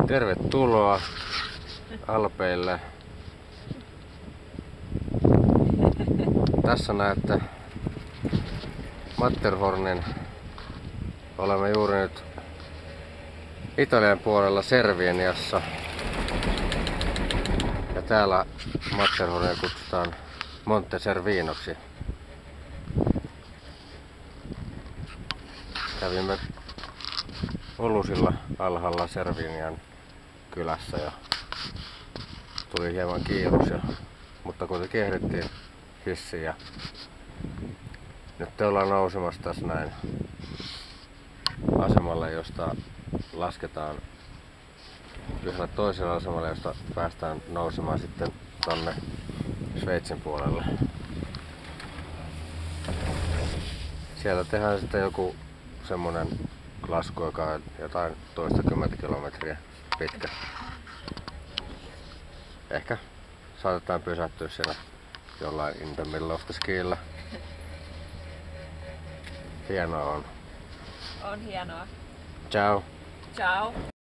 Tervetuloa Alpeille. Tässä näette Matterhornin. Olemme juuri nyt Italian puolella Servieniassa. Ja täällä Matterhornia kutsutaan Monte Servinoksi. Kävimme Olusilla alhaalla Servinian kylässä ja tuli hieman kiirus, mutta kuitenkin ehdittiin hissiin ja nyt ollaan nousemassa tässä näin asemalle, josta lasketaan yhdellä toisella asemalle, josta päästään nousemaan sitten tonne Sveitsin puolelle. Sieltä tehdään sitten joku semmonen lasku, joka on jotain toistakymmentä kilometriä pitkä. Ehkä saatetaan pysähtyä siellä jollain in the middle of the skillä. Hienoa on. On hienoa. Ciao. Ciao.